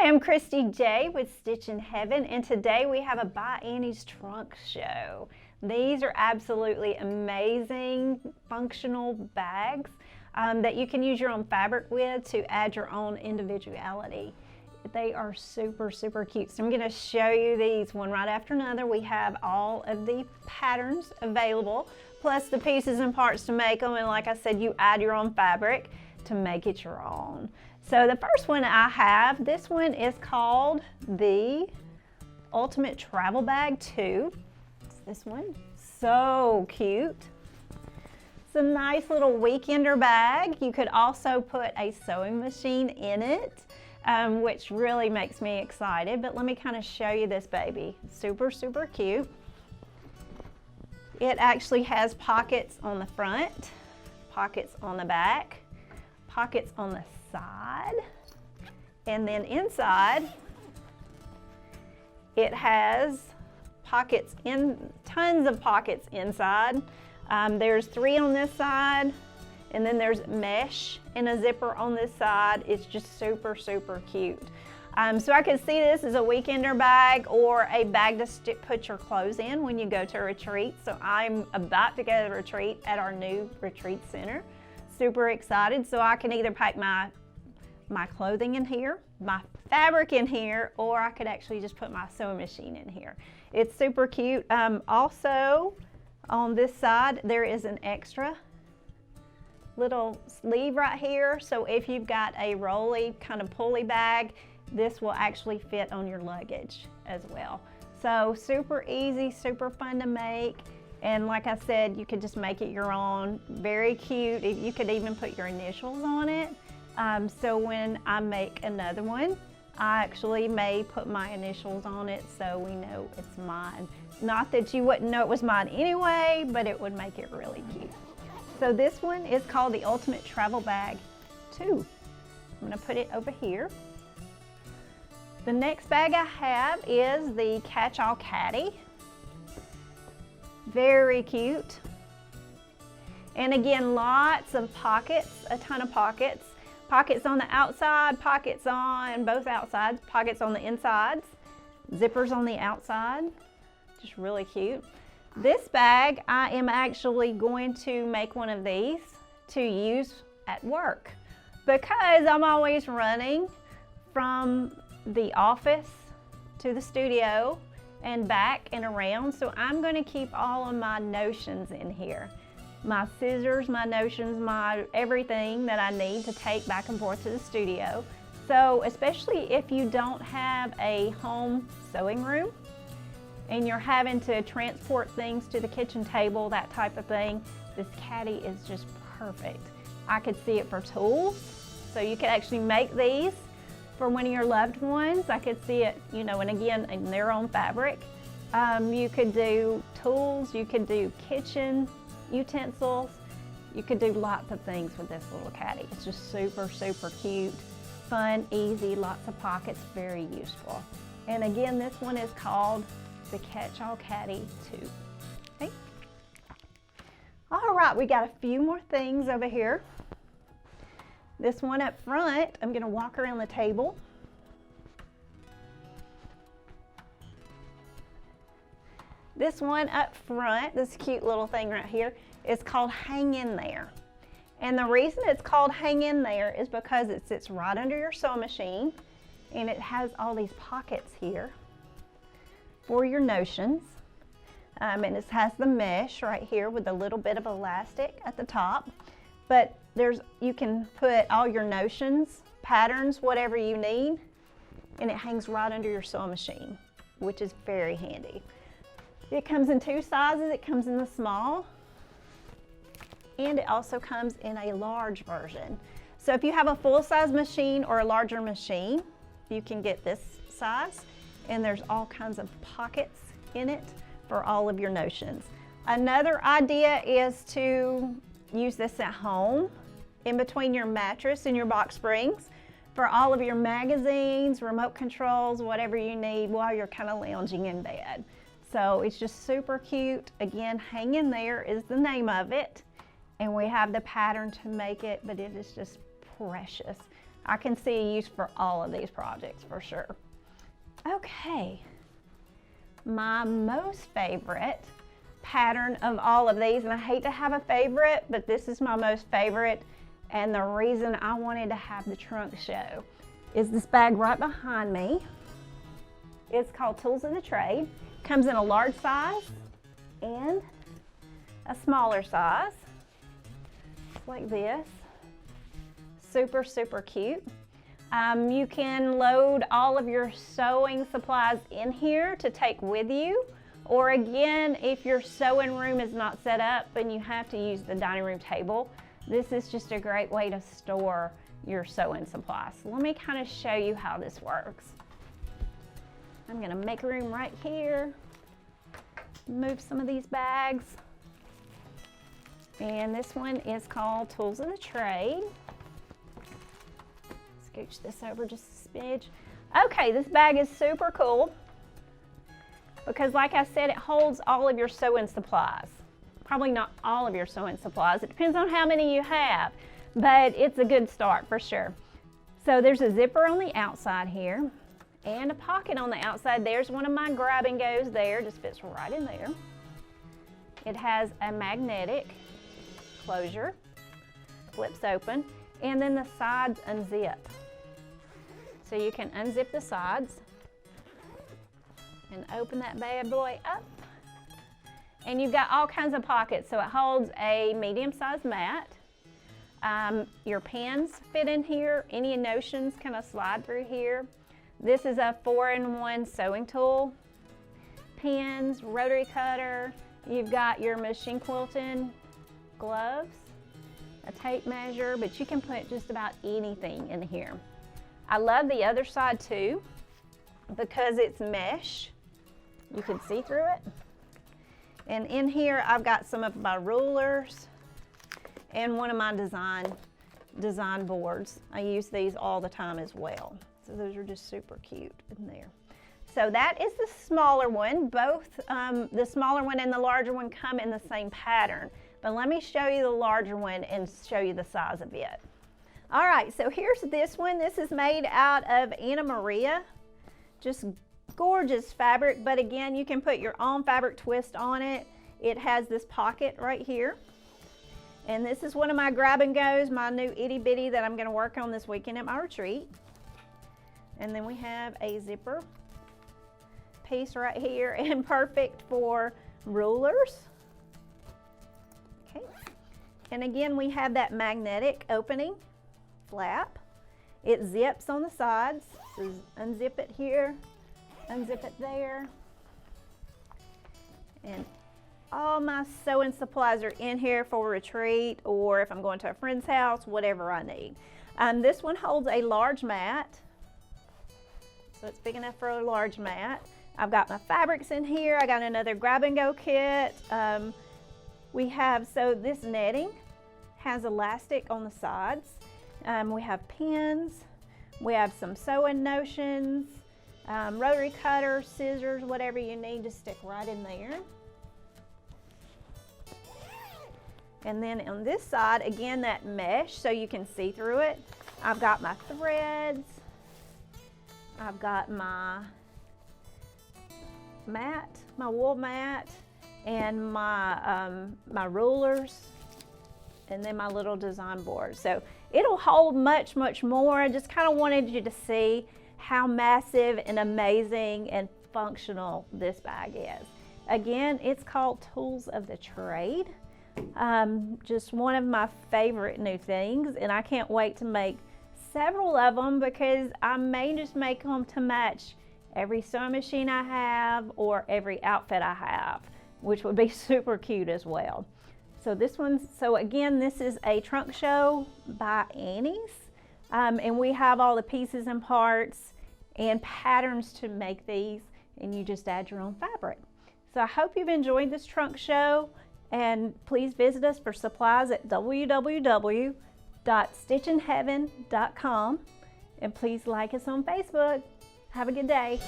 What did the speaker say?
am Christy J with Stitch in Heaven, and today we have a By Annie's trunk show. These are absolutely amazing functional bags that you can use your own fabric with to add your own individuality. They are super, super cute. So I'm going to show you these one right after another. We have all of the patterns available, plus the pieces and parts to make them. And like I said, you add your own fabric to make it your own. So the first one I have, this one is called the Ultimate Travel Bag 2. It's this one. So cute. It's a nice little weekender bag. You could also put a sewing machine in it, which really makes me excited. But let me kind of show you this baby. Super, super cute. It actually has pockets on the front, pockets on the back, pockets on the side, and then inside it has pockets tons of pockets inside. There's 3 on this side, and then there's mesh and a zipper on this side. It's just super, super cute. So I could see this as a weekender bag or a bag to put your clothes in when you go to a retreat. So I'm about to go to a retreat at our new retreat center. Super excited. So I can either pack my clothing in here, my fabric in here, or I could actually just put my sewing machine in here. It's super cute. Also on this side there is an extra little sleeve right here. So if you've got a rolly kind of pulley bag, this will actually fit on your luggage as well. So super easy, super fun to make. And like I said, you could just make it your own. Very cute. You could even put your initials on it. So when I make another one, I actually may put my initials on it so we know it's mine. Not that you wouldn't know it was mine anyway, but it would make it really cute. So this one is called the Ultimate Travel Bag 2. I'm gonna put it over here. The next bag I have is the Catch-All Caddy. Very cute. And again, lots of pockets, a ton of pockets. Pockets on the outside, pockets on both outsides, pockets on the insides, zippers on the outside. Just really cute. This bag, I am actually going to make one of these to use at work because I'm always running from the office to the studio and back and around. So I'm going to keep all of my notions in here. My scissors, my notions, my everything that I need to take back and forth to the studio. So especially if you don't have a home sewing room and you're having to transport things to the kitchen table, that type of thing, this Caddy is just perfect. I could see it for tools. So you could actually make these for one of your loved ones. I could see it, you know, and again, in their own fabric. You could do tools, you could do kitchen utensils, you could do lots of things with this little Caddy. It's just super, super cute, fun, easy, lots of pockets, very useful. And again, this one is called the Catch-All Caddy 2. Okay. All right, we got a few more things over here. This one up front, I'm going to walk around the table. This one up front, this cute little thing right here, is called Hang In There. And the reason it's called Hang In There is because it sits right under your sewing machine and it has all these pockets here for your notions. And it has the mesh right here with a little bit of elastic at the top. But you can put all your notions, patterns, whatever you need, and it hangs right under your sewing machine, which is very handy. It comes in 2 sizes. It comes in the small, and it also comes in a large version. So if you have a full-size machine or a larger machine, you can get this size, and there's all kinds of pockets in it for all of your notions. Another idea is to use this at home in between your mattress and your box springs for all of your magazines, remote controls, whatever you need while you're kind of lounging in bed. So it's just super cute. Again, Hang In There is the name of it. And we have the pattern to make it, but it is just precious. I can see a use for all of these projects for sure. Okay, my most favorite pattern of all of these, and I hate to have a favorite, but this is my most favorite, and the reason I wanted to have the trunk show is this bag right behind me. It's called Tools of the Trade. Comes in a large size and a smaller size, like this. Super, super cute. You can load all of your sewing supplies in here to take with you, or again, if your sewing room is not set up and you have to use the dining room table, this is just a great way to store your sewing supplies. So let me kind of show you how this works. I'm gonna make room right here, move some of these bags, and this one is called Tools of the Trade. Scooch this over just a smidge. Okay, this bag is super cool because, like I said, it holds all of your sewing supplies. Probably not all of your sewing supplies. It depends on how many you have, but it's a good start for sure. So there's a zipper on the outside here and a pocket on the outside. There's one of my grab and goes there, just fits right in there. It has a magnetic closure, flips open, and then the sides unzip. So you can unzip the sides and open that bad boy up. And you've got all kinds of pockets. So it holds a medium-sized mat. Your pens fit in here. Any notions kind of slide through here. This is a 4-in-1 sewing tool. Pens, rotary cutter. You've got your machine quilting gloves, a tape measure, but you can put just about anything in here. I love the other side too because it's mesh. You can see through it. And in here I've got some of my rulers and one of my design boards. I use these all the time as well. So those are just super cute in there. So that is the smaller one. Both the smaller one and the larger one come in the same pattern. But let me show you the larger one and show you the size of it. All right, so here's this one. This is made out of Anna Maria. Just gorgeous fabric, but again, you can put your own fabric twist on it. It has this pocket right here. And this is one of my grab and goes, my new itty bitty that I'm gonna work on this weekend at my retreat. And then we have a zipper piece right here and perfect for rulers. Okay. And again, we have that magnetic opening flap. It zips on the sides. So unzip it here, unzip it there. And all my sewing supplies are in here for a retreat or if I'm going to a friend's house, whatever I need. This one holds a large mat. So it's big enough for a large mat. I've got my fabrics in here. I got another grab and go kit. So this netting has elastic on the sides. We have pins. We have some sewing notions, rotary cutter, scissors, whatever you need to stick right in there. And then on this side, again, that mesh so you can see through it. I've got my threads. I've got my mat, my wool mat, and my rulers, and then my little design board. So it'll hold much, much more. I just kind of wanted you to see how massive and amazing and functional this bag is. Again, it's called Tools of the Trade. Just one of my favorite new things, and I can't wait to make several of them because I may just make them to match every sewing machine I have or every outfit I have, which would be super cute as well. So again, this is a trunk show by Annie's, and we have all the pieces and parts and patterns to make these, and you just add your own fabric. So I hope you've enjoyed this trunk show, and please visit us for supplies at www.stitchinheaven.com, and please like us on Facebook. Have a good day.